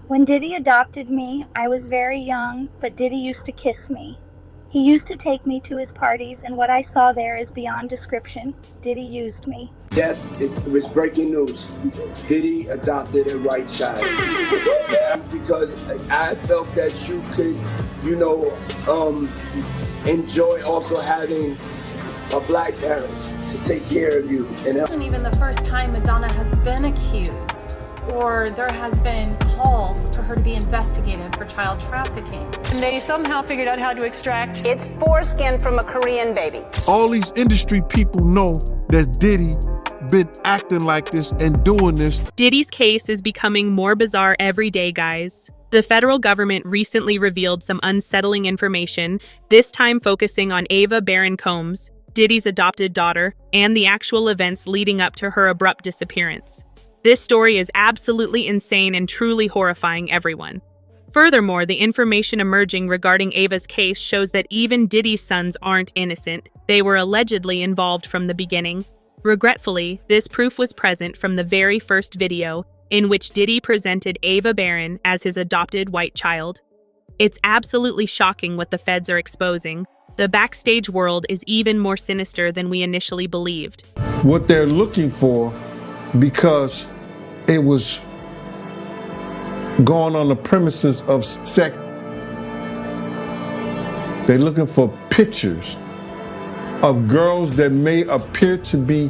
When Diddy adopted me, I was very young, but Diddy used to kiss me. He used to take me to his parties, and what I saw there is beyond description. Diddy used me. Yes, it was breaking news. Diddy adopted a white child. Because I felt that you could, enjoy also having a black parent to take care of you. And It isn't even the first time Madonna has been accused, or there has been calls for her to be investigated for child trafficking. And they somehow figured out how to extract its foreskin from a Korean baby. All these industry people know that Diddy been acting like this and doing this. Diddy's case is becoming more bizarre every day, guys. The federal government recently revealed some unsettling information, this time focusing on Ava Baron Combs, Diddy's adopted daughter, and the actual events leading up to her abrupt disappearance. This story is absolutely insane and truly horrifying everyone. Furthermore, the information emerging regarding Ava's case shows that even Diddy's sons aren't innocent. They were allegedly involved from the beginning. Regretfully, this proof was present from the very first video, in which Diddy presented Ava Baron as his adopted white child. It's absolutely shocking what the feds are exposing. The backstage world is even more sinister than we initially believed. What they're looking for, because it was going on the premises of sex, they're looking for pictures of girls that may appear to be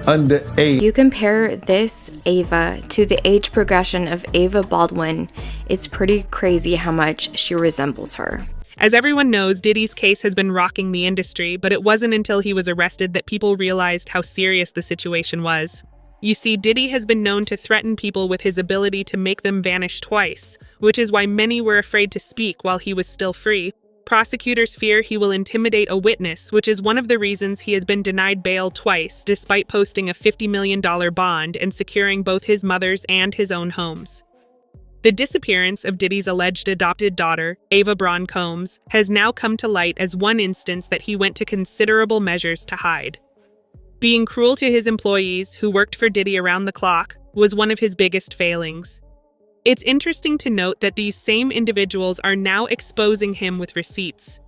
underage. You compare this Ava to the age progression of Ava Baldwin, it's pretty crazy how much she resembles her. As everyone knows, Diddy's case has been rocking the industry, but it wasn't until he was arrested that people realized how serious the situation was. You see, Diddy has been known to threaten people with his ability to make them vanish twice, which is why many were afraid to speak while he was still free. Prosecutors fear he will intimidate a witness, which is one of the reasons he has been denied bail twice, despite posting a $50 million bond and securing both his mother's and his own homes. The disappearance of Diddy's alleged adopted daughter, Ava Baron Combs, has now come to light as one instance that he went to considerable measures to hide. Being cruel to his employees, who worked for Diddy around the clock, was one of his biggest failings. It's interesting to note that these same individuals are now exposing him with receipts.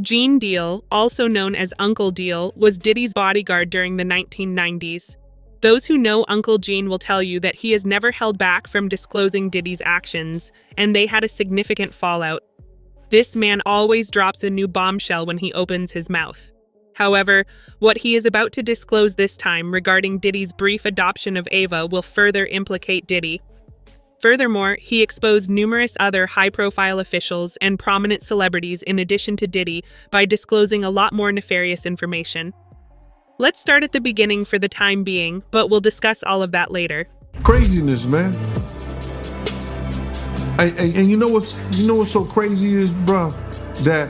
Gene Deal, also known as Uncle Deal, was Diddy's bodyguard during the 1990s. Those who know Uncle Gene will tell you that he has never held back from disclosing Diddy's actions, and they had a significant fallout. This man always drops a new bombshell when he opens his mouth. However, what he is about to disclose this time regarding Diddy's brief adoption of Ava will further implicate Diddy. Furthermore, he exposed numerous other high-profile officials and prominent celebrities in addition to Diddy by disclosing a lot more nefarious information. Let's start at the beginning for the time being, but we'll discuss all of that later. Craziness, man. And you know what's so crazy is, bro, that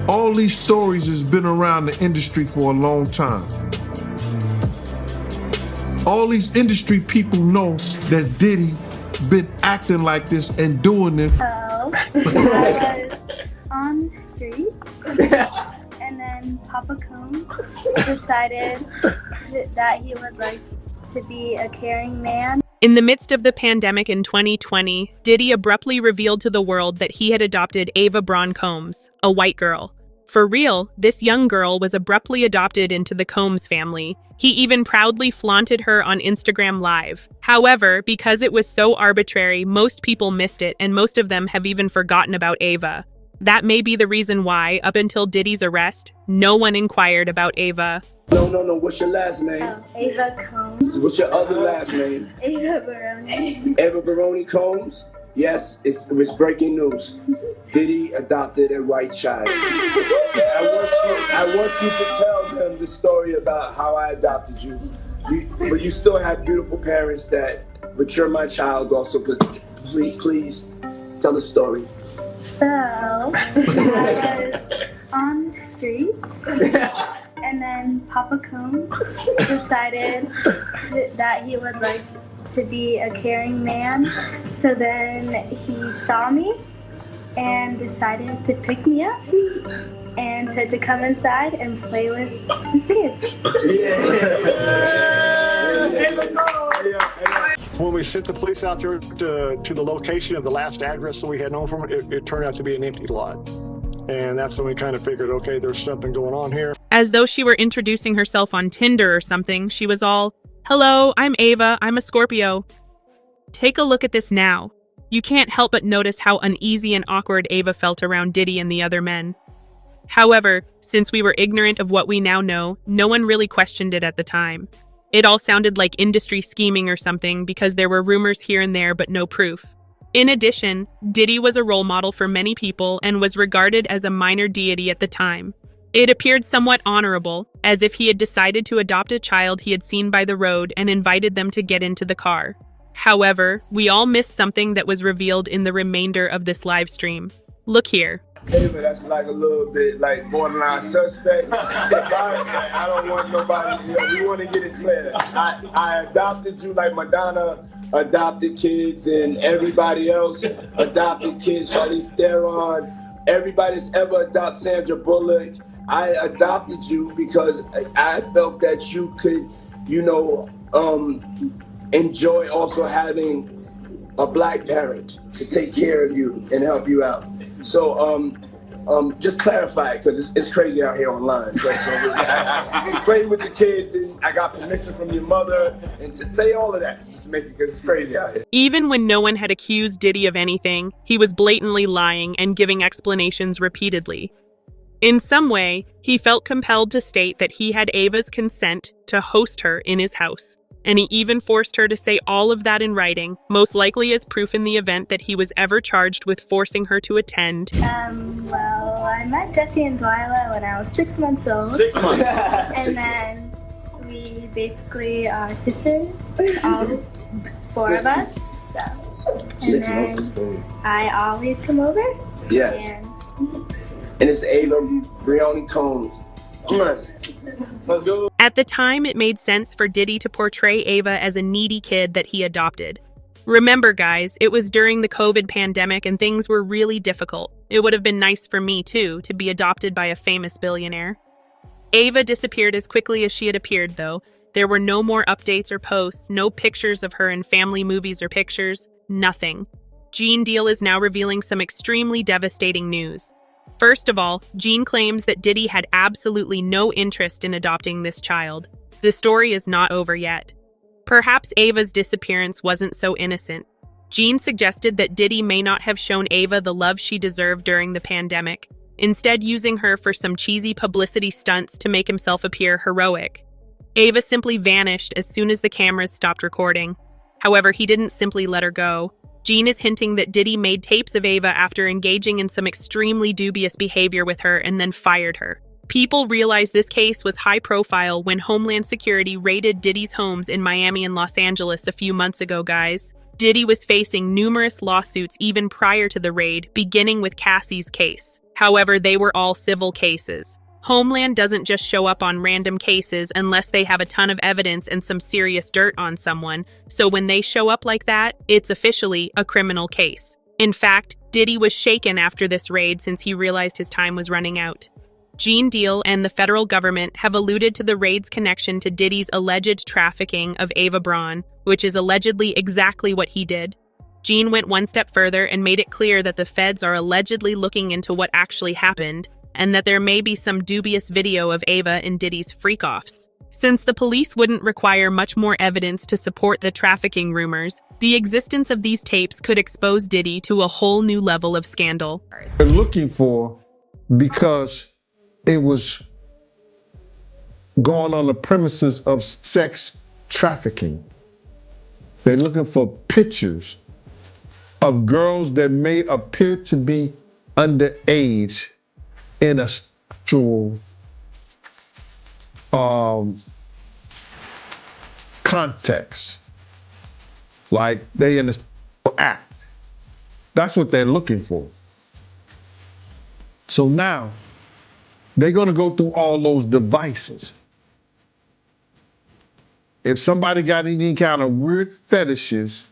all these stories has been around the industry for a long time. All these industry people know that Diddy been acting like this and doing this. So, I was on the streets, and then Papa Combs decided that he would like to be a caring man. In the midst of the pandemic in 2020, Diddy abruptly revealed to the world that he had adopted Ava Baron Combs, a white girl. For real, this young girl was abruptly adopted into the Combs family. He even proudly flaunted her on Instagram Live. However, because it was so arbitrary, most people missed it, and most of them have even forgotten about Ava. That may be the reason why, up until Diddy's arrest, no one inquired about Ava. No. What's your last name? Ava Combs. What's your other last name? Ava Baroni. Ava Baroni Combs? Yes, it was breaking news. Diddy adopted a white child. I want you to tell them the story about how I adopted you. But you still have beautiful parents but you're my child also. But please tell the story. So, I was on the streets, and then Papa Combs decided that he would like to be a caring man. So then he saw me and decided to pick me up and said to come inside and play with his kids. Yeah. When we sent the police out there to the location of the last address that we had known from, it turned out to be an empty lot. And that's when we kind of figured, okay, there's something going on here. As though she were introducing herself on Tinder or something, she was all, "Hello, I'm Ava, I'm a Scorpio." Take a look at this now. You can't help but notice how uneasy and awkward Ava felt around Diddy and the other men. However, since we were ignorant of what we now know, no one really questioned it at the time. It all sounded like industry scheming or something because there were rumors here and there but no proof. In addition, Diddy was a role model for many people and was regarded as a minor deity at the time. It appeared somewhat honorable, as if he had decided to adopt a child he had seen by the road and invited them to get into the car. However, we all missed something that was revealed in the remainder of this live stream. Look here. Ava, that's like a little bit like borderline suspect. I don't want nobody, we want to get it clear. I adopted you like Madonna adopted kids and everybody else adopted kids. Charlize Theron, everybody's ever adopted Sandra Bullock. I adopted you because I felt that you could, enjoy also having a black parent to take care of you and help you out. So just clarify it because it's crazy out here online. So I played with the kids and I got permission from your mother and to say all of that. Just make it because it's crazy out here. Even when no one had accused Diddy of anything, he was blatantly lying and giving explanations repeatedly. In some way, he felt compelled to state that he had Ava's consent to host her in his house. And he even forced her to say all of that in writing, most likely as proof in the event that he was ever charged with forcing her to attend. Well, I met Jesse and Delilah when I was 6 months old. 6 months. And then we basically are sisters, all four of us. So. 6 months is cool. I always come over. Yes. And it's Ava Brioni Combs. Let's go. At the time, it made sense for Diddy to portray Ava as a needy kid that he adopted. Remember, guys, it was during the COVID pandemic and things were really difficult. It would have been nice for me, too, to be adopted by a famous billionaire. Ava disappeared as quickly as she had appeared, though. There were no more updates or posts, no pictures of her in family movies or pictures, nothing. Gene Deal is now revealing some extremely devastating news. First of all, Gene claims that Diddy had absolutely no interest in adopting this child. The story is not over yet. Perhaps Ava's disappearance wasn't so innocent. Gene suggested that Diddy may not have shown Ava the love she deserved during the pandemic, instead using her for some cheesy publicity stunts to make himself appear heroic. Ava simply vanished as soon as the cameras stopped recording. However, he didn't simply let her go. Gene is hinting that Diddy made tapes of Ava after engaging in some extremely dubious behavior with her and then fired her. People realized this case was high profile when Homeland Security raided Diddy's homes in Miami and Los Angeles a few months ago, guys. Diddy was facing numerous lawsuits even prior to the raid, beginning with Cassie's case. However, they were all civil cases. Homeland doesn't just show up on random cases unless they have a ton of evidence and some serious dirt on someone, so when they show up like that, it's officially a criminal case. In fact, Diddy was shaken after this raid since he realized his time was running out. Gene Deal and the federal government have alluded to the raid's connection to Diddy's alleged trafficking of Ava Braun, which is allegedly exactly what he did. Gene went one step further and made it clear that the feds are allegedly looking into what actually happened, and that there may be some dubious video of Ava in Diddy's freak-offs. Since the police wouldn't require much more evidence to support the trafficking rumors, the existence of these tapes could expose Diddy to a whole new level of scandal. They're looking for because it was going on the premises of sex trafficking. They're looking for pictures of girls that may appear to be underage in a sexual context, like they in a act. That's what they're looking for. So now they're gonna go through all those devices. If somebody got any kind of weird fetishes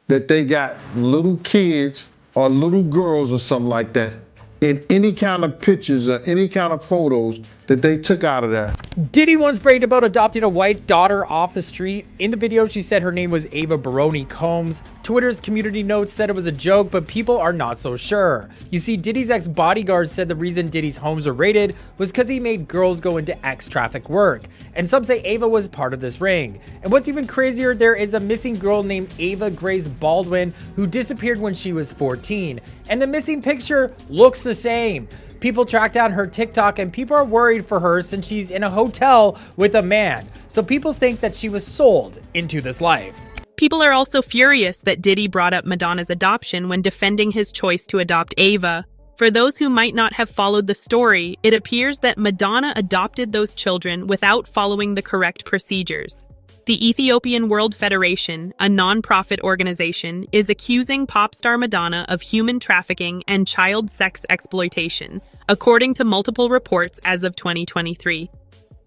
that they got little kids or little girls or something like that, in any kind of pictures or any kind of photos, that they took out of that. Diddy once bragged about adopting a white daughter off the street. In the video, she said her name was Ava Baroni Combs. Twitter's community notes said it was a joke, but people are not so sure. You see, Diddy's ex-bodyguard said the reason Diddy's homes were raided was because he made girls go into ex-traffic work. And some say Ava was part of this ring. And what's even crazier, there is a missing girl named Ava Grace Baldwin who disappeared when she was 14. And the missing picture looks the same. People track down her TikTok and people are worried for her since she's in a hotel with a man. So people think that she was sold into this life. People are also furious that Diddy brought up Madonna's adoption when defending his choice to adopt Ava. For those who might not have followed the story, it appears that Madonna adopted those children without following the correct procedures. The Ethiopian World Federation, a non-profit organization, is accusing pop star Madonna of human trafficking and child sex exploitation, according to multiple reports as of 2023.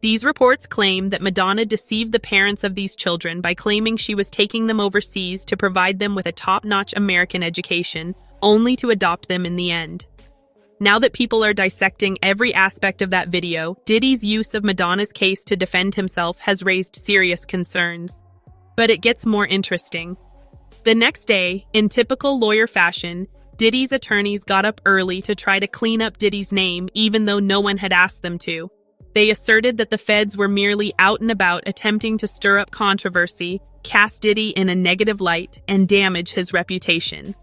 These reports claim that Madonna deceived the parents of these children by claiming she was taking them overseas to provide them with a top-notch American education, only to adopt them in the end. Now that people are dissecting every aspect of that video, Diddy's use of Madonna's case to defend himself has raised serious concerns. But it gets more interesting. The next day, in typical lawyer fashion, Diddy's attorneys got up early to try to clean up Diddy's name even though no one had asked them to. They asserted that the feds were merely out and about attempting to stir up controversy, cast Diddy in a negative light, and damage his reputation.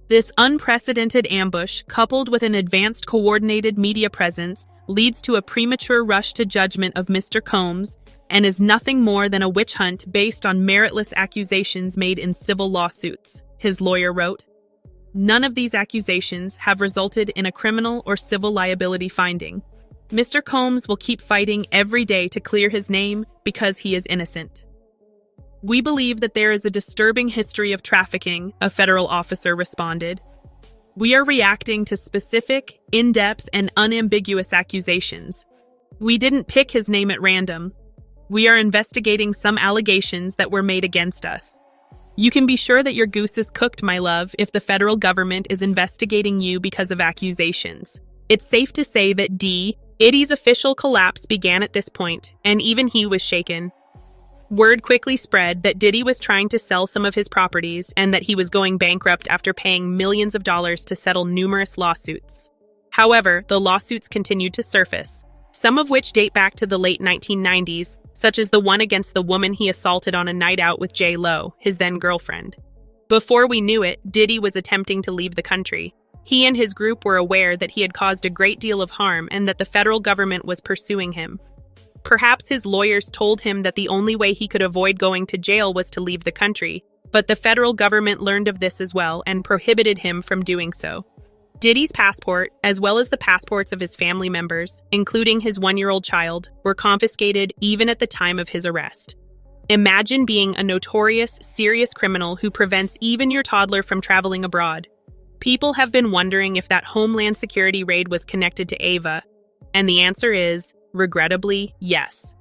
This unprecedented ambush, coupled with an advanced coordinated media presence, leads to a premature rush to judgment of Mr. Combs and is nothing more than a witch hunt based on meritless accusations made in civil lawsuits, his lawyer wrote. None of these accusations have resulted in a criminal or civil liability finding. Mr. Combs will keep fighting every day to clear his name because he is innocent. We believe that there is a disturbing history of trafficking, a federal officer responded. We are reacting to specific, in-depth, and unambiguous accusations. We didn't pick his name at random. We are investigating some allegations that were made against us. You can be sure that your goose is cooked, my love, if the federal government is investigating you because of accusations. It's safe to say that Diddy's official collapse began at this point, and even he was shaken. Word quickly spread that Diddy was trying to sell some of his properties and that he was going bankrupt after paying millions of dollars to settle numerous lawsuits. However, the lawsuits continued to surface, some of which date back to the late 1990s, such as the one against the woman he assaulted on a night out with J-Lo, his then-girlfriend. Before we knew it, Diddy was attempting to leave the country. He and his group were aware that he had caused a great deal of harm and that the federal government was pursuing him. Perhaps his lawyers told him that the only way he could avoid going to jail was to leave the country, but the federal government learned of this as well and prohibited him from doing so. Diddy's passport, as well as the passports of his family members, including his 1-year-old child, were confiscated even at the time of his arrest. Imagine being a notorious, serious criminal who prevents even your toddler from traveling abroad. People have been wondering if that Homeland Security raid was connected to Ava, and the answer is, regrettably, yes.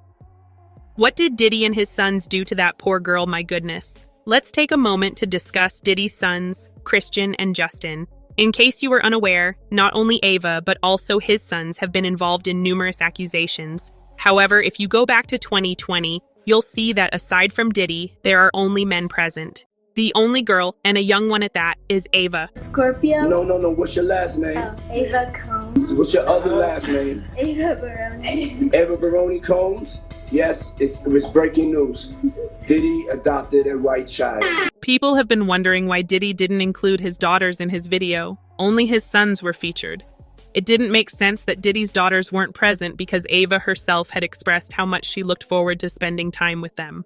What did Diddy and his sons do to that poor girl, my goodness? Let's take a moment to discuss Diddy's sons, Christian and Justin. In case you were unaware, not only Ava, but also his sons have been involved in numerous accusations. However, if you go back to 2020, you'll see that aside from Diddy, there are only men present. The only girl, and a young one at that, is Ava. Scorpio? No. What's your last name? Ava Combs. What's your other last name? Ava Baroni. Ava Baroni Combs? Yes, it was breaking news. Diddy adopted a white child. People have been wondering why Diddy didn't include his daughters in his video. Only his sons were featured. It didn't make sense that Diddy's daughters weren't present because Ava herself had expressed how much she looked forward to spending time with them.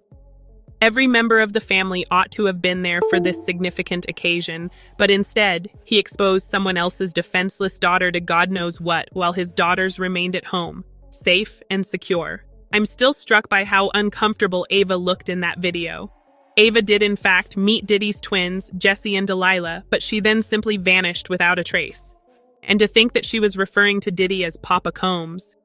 Every member of the family ought to have been there for this significant occasion, but instead, he exposed someone else's defenseless daughter to God knows what while his daughters remained at home, safe and secure. I'm still struck by how uncomfortable Ava looked in that video. Ava did in fact meet Diddy's twins, Jesse and Delilah, but she then simply vanished without a trace. And to think that she was referring to Diddy as Papa Combs.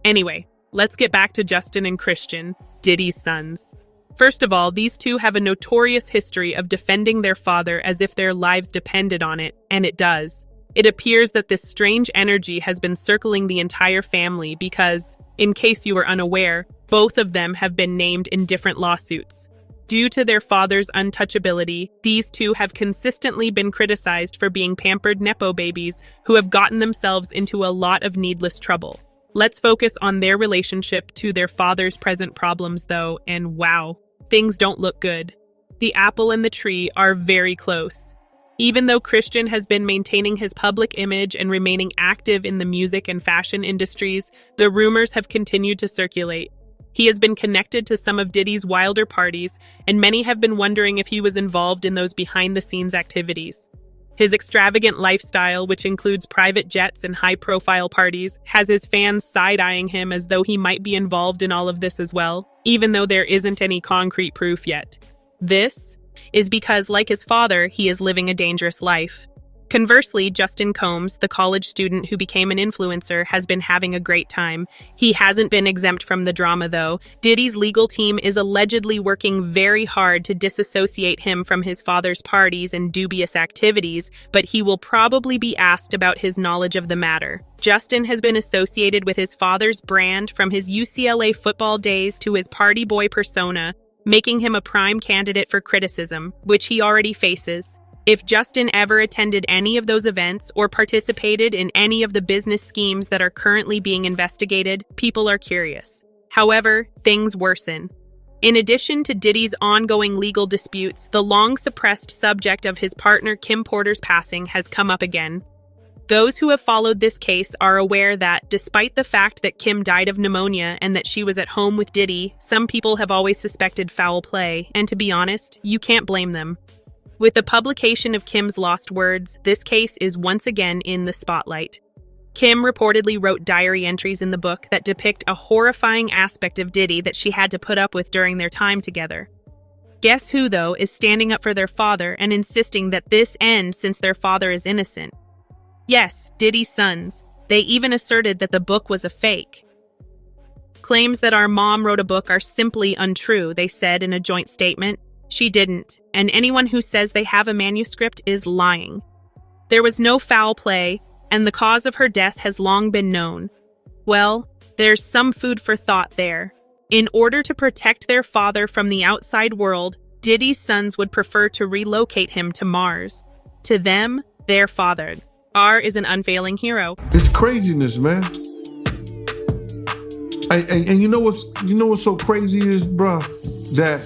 Anyway, let's get back to Justin and Christian, Diddy's sons. First of all, these two have a notorious history of defending their father as if their lives depended on it, and it does. It appears that this strange energy has been circling the entire family because, in case you were unaware, both of them have been named in different lawsuits. Due to their father's untouchability, these two have consistently been criticized for being pampered nepo babies who have gotten themselves into a lot of needless trouble. Let's focus on their relationship to their father's present problems, though, and wow, things don't look good. The apple and the tree are very close. Even though Christian has been maintaining his public image and remaining active in the music and fashion industries, the rumors have continued to circulate. He has been connected to some of Diddy's wilder parties, and many have been wondering if he was involved in those behind-the-scenes activities. His extravagant lifestyle, which includes private jets and high-profile parties, has his fans side-eyeing him as though he might be involved in all of this as well, even though there isn't any concrete proof yet. This is because, like his father, he is living a dangerous life. Conversely, Justin Combs, the college student who became an influencer, has been having a great time. He hasn't been exempt from the drama, though. Diddy's legal team is allegedly working very hard to disassociate him from his father's parties and dubious activities, but he will probably be asked about his knowledge of the matter. Justin has been associated with his father's brand from his UCLA football days to his party boy persona, making him a prime candidate for criticism, which he already faces. If Justin ever attended any of those events or participated in any of the business schemes that are currently being investigated, people are curious. However, things worsen. In addition to Diddy's ongoing legal disputes, the long-suppressed subject of his partner Kim Porter's passing has come up again. Those who have followed this case are aware that, despite the fact that Kim died of pneumonia and that she was at home with Diddy, some people have always suspected foul play, and to be honest, you can't blame them. With the publication of Kim's lost words, this case is once again in the spotlight. Kim reportedly wrote diary entries in the book that depict a horrifying aspect of Diddy that she had to put up with during their time together. Guess who, though, is standing up for their father and insisting that this end since their father is innocent? Yes, Diddy's sons. They even asserted that the book was a fake. Claims that our mom wrote a book are simply untrue, they said in a joint statement. She didn't, and anyone who says they have a manuscript is lying. There was no foul play, and the cause of her death has long been known. Well, there's some food for thought there. In order to protect their father from the outside world, Diddy's sons would prefer to relocate him to Mars. To them, their father. R is an unfailing hero. It's craziness, man. And you know what's so crazy is, bruh, that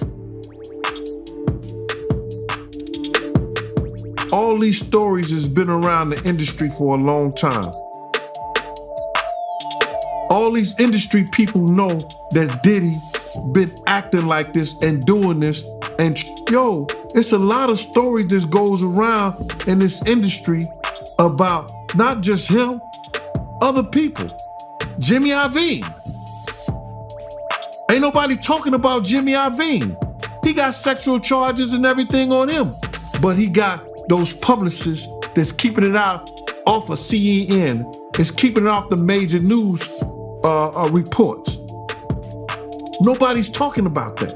all these stories has been around the industry for a long time. All these industry people know that Diddy been acting like this and doing this. And yo, it's a lot of stories that goes around in this industry about not just him, other people. Jimmy Iovine. Ain't nobody talking about Jimmy Iovine. He got sexual charges and everything on him. But he got those publicists that's keeping it out off of CNN, is keeping it off the major news reports. Nobody's talking about that.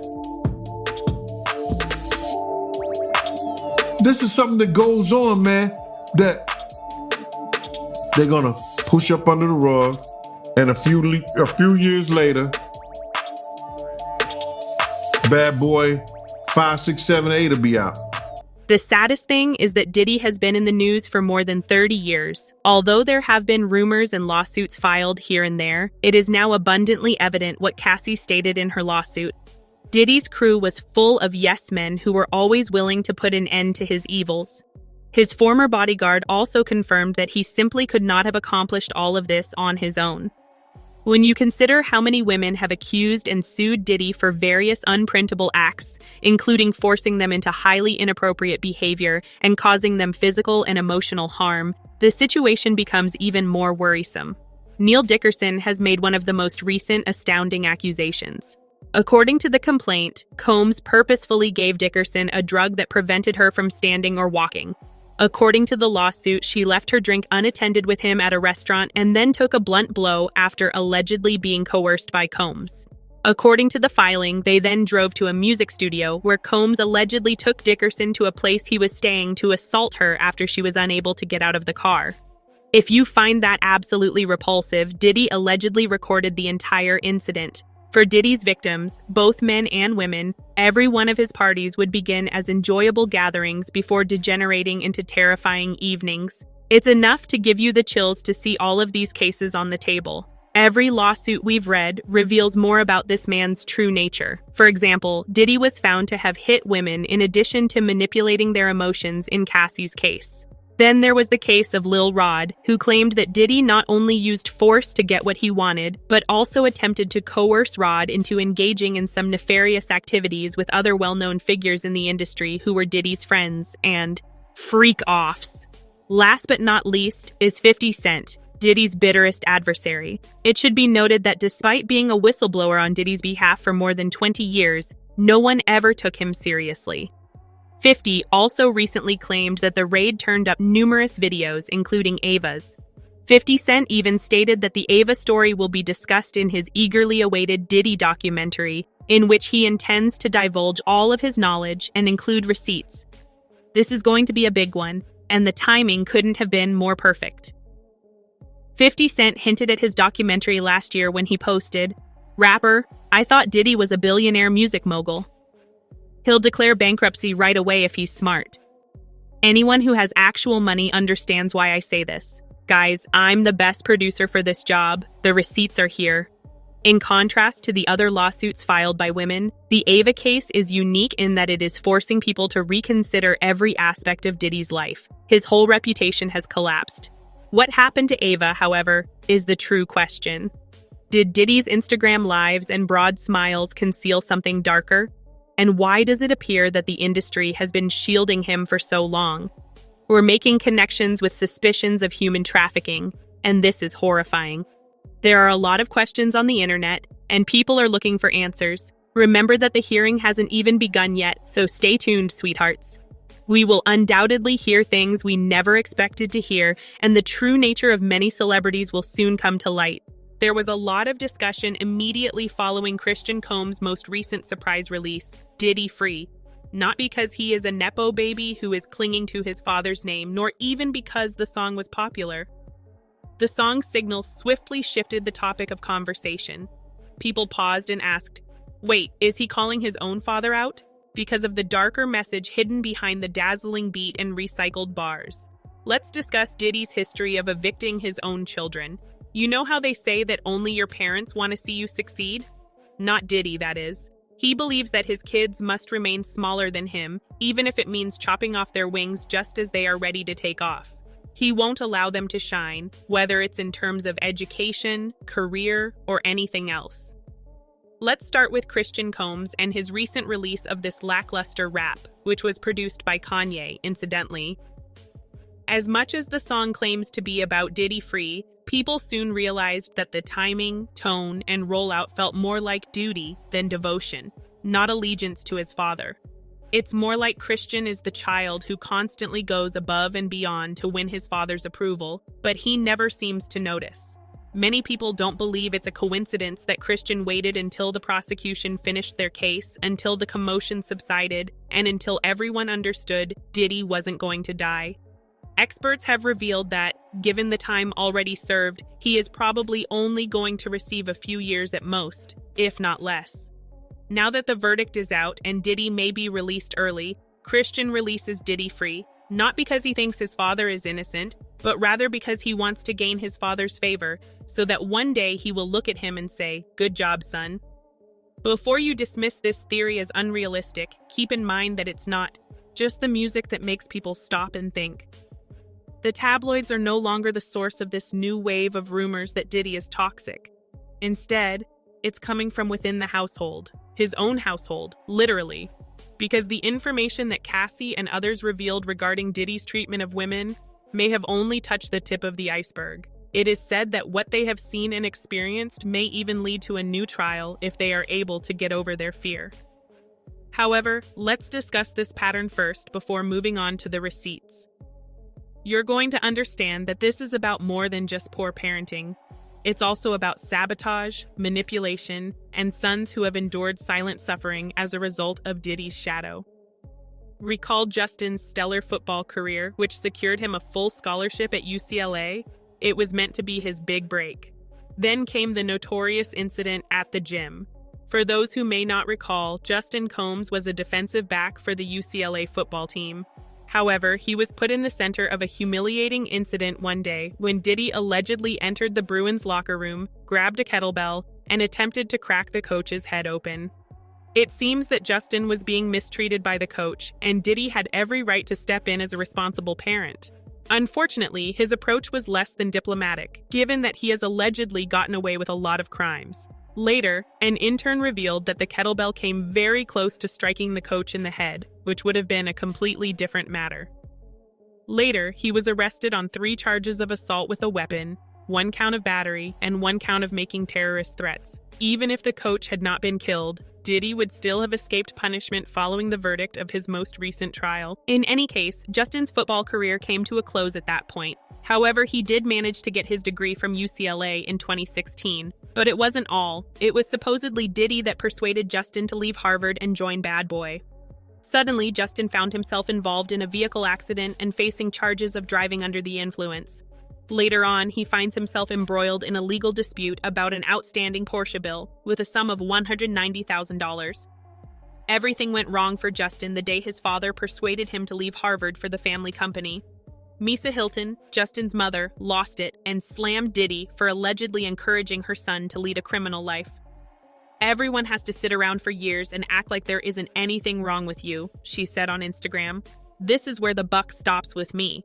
This is something that goes on, man, that they're gonna push up under the rug, and a few years later, Bad Boy 5, 6, 7, 8 will be out. The saddest thing is that Diddy has been in the news for more than 30 years. Although there have been rumors and lawsuits filed here and there, it is now abundantly evident what Cassie stated in her lawsuit. Diddy's crew was full of yes men who were always willing to put an end to his evils. His former bodyguard also confirmed that he simply could not have accomplished all of this on his own. When you consider how many women have accused and sued Diddy for various unprintable acts, including forcing them into highly inappropriate behavior and causing them physical and emotional harm, the situation becomes even more worrisome. Neil Dickerson has made one of the most recent astounding accusations. According to the complaint, Combs purposefully gave Dickerson a drug that prevented her from standing or walking. According to the lawsuit, she left her drink unattended with him at a restaurant and then took a blunt blow after allegedly being coerced by Combs. According to the filing, they then drove to a music studio where Combs allegedly took Dickerson to a place he was staying to assault her after she was unable to get out of the car. If you find that absolutely repulsive, Diddy allegedly recorded the entire incident. For Diddy's victims, both men and women, every one of his parties would begin as enjoyable gatherings before degenerating into terrifying evenings. It's enough to give you the chills to see all of these cases on the table. Every lawsuit we've read reveals more about this man's true nature. For example, Diddy was found to have hit women in addition to manipulating their emotions in Cassie's case. Then there was the case of Lil Rod, who claimed that Diddy not only used force to get what he wanted, but also attempted to coerce Rod into engaging in some nefarious activities with other well-known figures in the industry who were Diddy's friends and freak-offs. Last but not least is 50 Cent, Diddy's bitterest adversary. It should be noted that despite being a whistleblower on Diddy's behalf for more than 20 years, no one ever took him seriously. 50 also recently claimed that the raid turned up numerous videos, including Ava's. 50 Cent even stated that the Ava story will be discussed in his eagerly awaited Diddy documentary, in which he intends to divulge all of his knowledge and include receipts. This is going to be a big one, and the timing couldn't have been more perfect. 50 Cent hinted at his documentary last year when he posted, "Rapper, I thought Diddy was a billionaire music mogul. He'll declare bankruptcy right away if he's smart." Anyone who has actual money understands why I say this. Guys, I'm the best producer for this job. The receipts are here. In contrast to the other lawsuits filed by women, the Ava case is unique in that it is forcing people to reconsider every aspect of Diddy's life. His whole reputation has collapsed. What happened to Ava, however, is the true question. Did Diddy's Instagram lives and broad smiles conceal something darker? And why does it appear that the industry has been shielding him for so long? We're making connections with suspicions of human trafficking, and this is horrifying. There are a lot of questions on the internet, and people are looking for answers. Remember that the hearing hasn't even begun yet, so stay tuned, sweethearts. We will undoubtedly hear things we never expected to hear, and the true nature of many celebrities will soon come to light. There was a lot of discussion immediately following Christian Combs' most recent surprise release, Diddy Free. Not because he is a Nepo baby who is clinging to his father's name, nor even because the song was popular. The song's signal swiftly shifted the topic of conversation. People paused and asked, wait, is he calling his own father out? Because of the darker message hidden behind the dazzling beat and recycled bars. Let's discuss Diddy's history of evicting his own children. You know how they say that only your parents want to see you succeed? Not Diddy, that is. He believes that his kids must remain smaller than him, even if it means chopping off their wings just as they are ready to take off. He won't allow them to shine, whether it's in terms of education, career, or anything else. Let's start with Christian Combs and his recent release of this lackluster rap, which was produced by Kanye, incidentally. As much as the song claims to be about Diddy Free, people soon realized that the timing, tone, and rollout felt more like duty than devotion, not allegiance to his father. It's more like Christian is the child who constantly goes above and beyond to win his father's approval, but he never seems to notice. Many people don't believe it's a coincidence that Christian waited until the prosecution finished their case, until the commotion subsided, and until everyone understood Diddy wasn't going to die. Experts have revealed that, given the time already served, he is probably only going to receive a few years at most, if not less. Now that the verdict is out and Diddy may be released early, Christian releases Diddy Free, not because he thinks his father is innocent, but rather because he wants to gain his father's favor, so that one day he will look at him and say, "Good job, son." Before you dismiss this theory as unrealistic, keep in mind that it's not just the music that makes people stop and think. The tabloids are no longer the source of this new wave of rumors that Diddy is toxic. Instead, it's coming from within the household, his own household, literally. Because the information that Cassie and others revealed regarding Diddy's treatment of women may have only touched the tip of the iceberg. It is said that what they have seen and experienced may even lead to a new trial if they are able to get over their fear. However, let's discuss this pattern first before moving on to the receipts. You're going to understand that this is about more than just poor parenting. It's also about sabotage, manipulation, and sons who have endured silent suffering as a result of Diddy's shadow. Recall Justin's stellar football career, which secured him a full scholarship at UCLA. It was meant to be his big break. Then came the notorious incident at the gym. For those who may not recall, Justin Combs was a defensive back for the UCLA football team. However, he was put in the center of a humiliating incident one day when Diddy allegedly entered the Bruins locker room, grabbed a kettlebell, and attempted to crack the coach's head open. It seems that Justin was being mistreated by the coach, and Diddy had every right to step in as a responsible parent. Unfortunately, his approach was less than diplomatic, given that he has allegedly gotten away with a lot of crimes. Later, an intern revealed that the kettlebell came very close to striking the coach in the head, which would have been a completely different matter. Later, he was arrested on 3 charges of assault with a weapon, 1 count of battery, and 1 count of making terrorist threats. Even if the coach had not been killed, Diddy would still have escaped punishment following the verdict of his most recent trial. In any case, Justin's football career came to a close at that point. However, he did manage to get his degree from UCLA in 2016. But it wasn't all. It was supposedly Diddy that persuaded Justin to leave Harvard and join Bad Boy. Suddenly, Justin found himself involved in a vehicle accident and facing charges of driving under the influence. Later on, he finds himself embroiled in a legal dispute about an outstanding Porsche bill with a sum of $190,000. Everything went wrong for Justin the day his father persuaded him to leave Harvard for the family company. Misa Hilton, Justin's mother, lost it and slammed Diddy for allegedly encouraging her son to lead a criminal life. "Everyone has to sit around for years and act like there isn't anything wrong with you," she said on Instagram. "This is where the buck stops with me."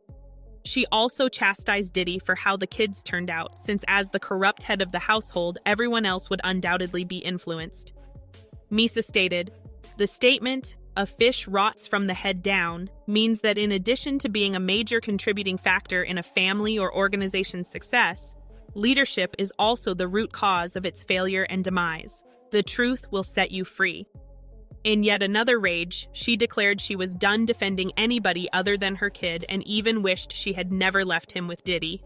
She also chastised Diddy for how the kids turned out, since as the corrupt head of the household, everyone else would undoubtedly be influenced. Misa stated, "The statement, 'a fish rots from the head down,' means that in addition to being a major contributing factor in a family or organization's success, leadership is also the root cause of its failure and demise. The truth will set you free." In yet another rage, she declared she was done defending anybody other than her kid and even wished she had never left him with Diddy.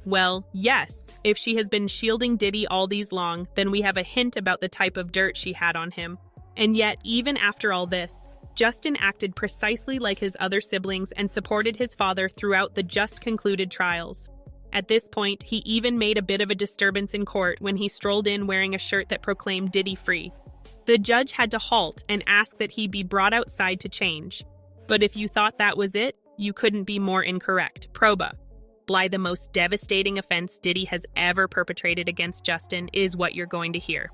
Well, yes, if she has been shielding Diddy all these long, then we have a hint about the type of dirt she had on him. And yet, even after all this, Justin acted precisely like his other siblings and supported his father throughout the just concluded trials. At this point, he even made a bit of a disturbance in court when he strolled in wearing a shirt that proclaimed Diddy free. The judge had to halt and ask that he be brought outside to change. But if you thought that was it, you couldn't be more incorrect. Proba. The most devastating offense Diddy has ever perpetrated against Justin is what you're going to hear.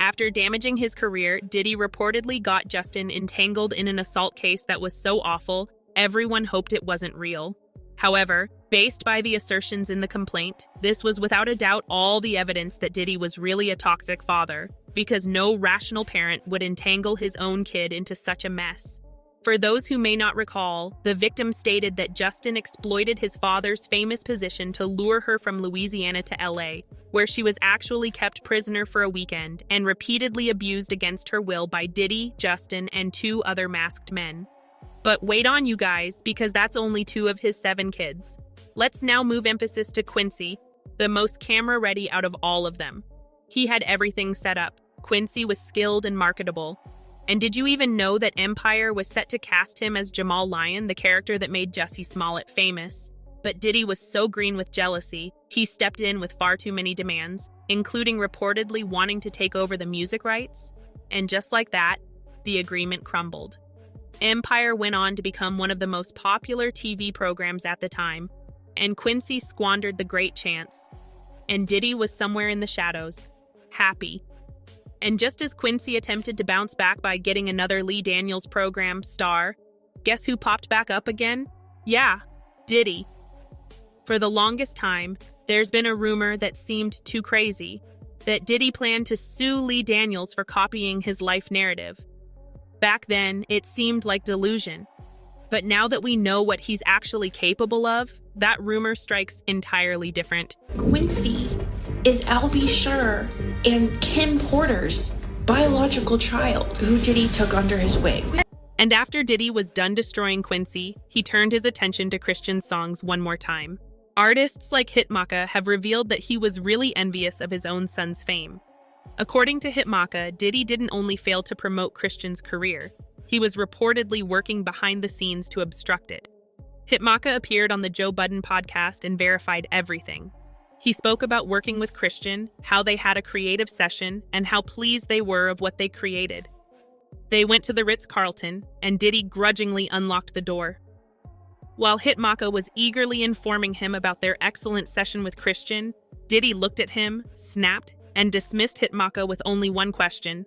After damaging his career, Diddy reportedly got Justin entangled in an assault case that was so awful, everyone hoped it wasn't real. However, based by the assertions in the complaint, this was without a doubt all the evidence that Diddy was really a toxic father, because no rational parent would entangle his own kid into such a mess. For those who may not recall, the victim stated that Justin exploited his father's famous position to lure her from Louisiana to LA, where she was actually kept prisoner for a weekend and repeatedly abused against her will by Diddy, Justin, and 2 other masked men. But wait on, you guys, because that's only 2 of his 7 kids. Let's now move emphasis to Quincy, the most camera-ready out of all of them. He had everything set up. Quincy was skilled and marketable. And did you even know that Empire was set to cast him as Jamal Lyon, the character that made Jussie Smollett famous? But Diddy was so green with jealousy, he stepped in with far too many demands, including reportedly wanting to take over the music rights. And just like that, the agreement crumbled. Empire went on to become one of the most popular TV programs at the time, and Quincy squandered the great chance. And Diddy was somewhere in the shadows, happy. And just as Quincy attempted to bounce back by getting another Lee Daniels program star, guess who popped back up again? Yeah, Diddy. For the longest time, there's been a rumor that seemed too crazy, that Diddy planned to sue Lee Daniels for copying his life narrative. Back then, it seemed like delusion. But now that we know what he's actually capable of, that rumor strikes entirely different. Quincy is Albie Schur and Kim Porter's biological child, who Diddy took under his wing. And after Diddy was done destroying Quincy, he turned his attention to Christian songs one more time. Artists like Hitmaka have revealed that he was really envious of his own son's fame. According to Hitmaka, Diddy didn't only fail to promote Christian's career, he was reportedly working behind the scenes to obstruct it. Hitmaka appeared on the Joe Budden podcast and verified everything. He spoke about working with Christian, how they had a creative session, and how pleased they were of what they created. They went to the Ritz-Carlton, and Diddy grudgingly unlocked the door. While Hitmaka was eagerly informing him about their excellent session with Christian, Diddy looked at him, snapped, and dismissed Hitmaka with only one question.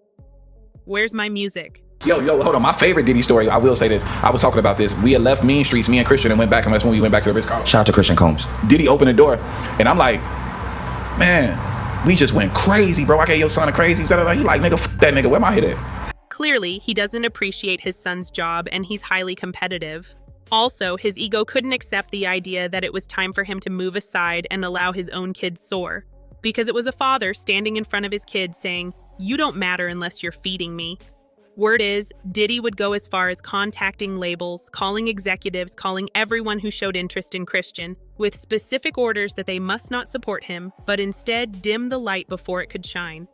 Where's my music? Yo, hold on. My favorite Diddy story, I will say this. I was talking about this. We had left Mean Streets, me and Christian, and went back, and that's when we went back to the Ritz-Carlton. Shout out to Christian Combs. Diddy opened the door, and I'm like, man, we just went crazy, bro. I gave your son a crazy. He like, nigga, f that nigga. Where my head at? Clearly, he doesn't appreciate his son's job, and he's highly competitive. Also, his ego couldn't accept the idea that it was time for him to move aside and allow his own kids soar. Because it was a father standing in front of his kids saying, "You don't matter unless you're feeding me." Word is, Diddy would go as far as contacting labels, calling executives, calling everyone who showed interest in Christian, with specific orders that they must not support him, but instead dim the light before it could shine.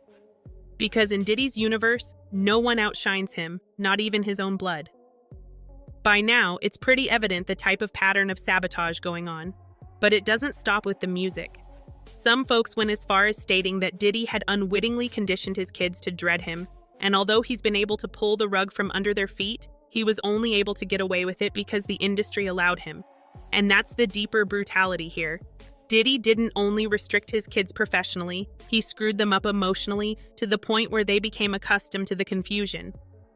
Because in Diddy's universe, no one outshines him, not even his own blood. By now, it's pretty evident the type of pattern of sabotage going on. But it doesn't stop with the music. Some folks went as far as stating that Diddy had unwittingly conditioned his kids to dread him, and although he's been able to pull the rug from under their feet, he was only able to get away with it because the industry allowed him. And that's the deeper brutality here. Diddy didn't only restrict his kids professionally, he screwed them up emotionally to the point where they became accustomed to the confusion,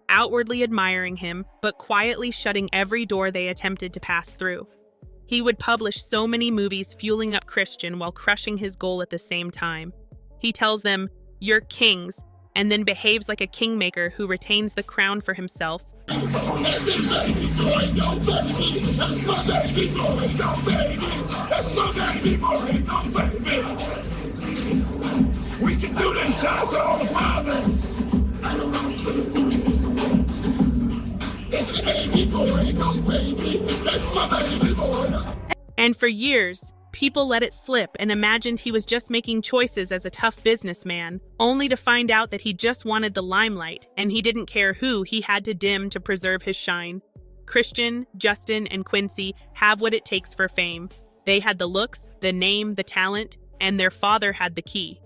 outwardly admiring him, but quietly shutting every door they attempted to pass through. He would publish so many movies fueling up Christian while crushing his goal at the same time. He tells them, "You're kings," and then behaves like a kingmaker who retains the crown for himself. We can do this, shout to all the fathers. And for years, people let it slip and imagined he was just making choices as a tough businessman, only to find out that he just wanted the limelight and he didn't care who he had to dim to preserve his shine. Christian, Justin, and Quincy have what it takes for fame. They had the looks, the name, the talent, and their father had the key.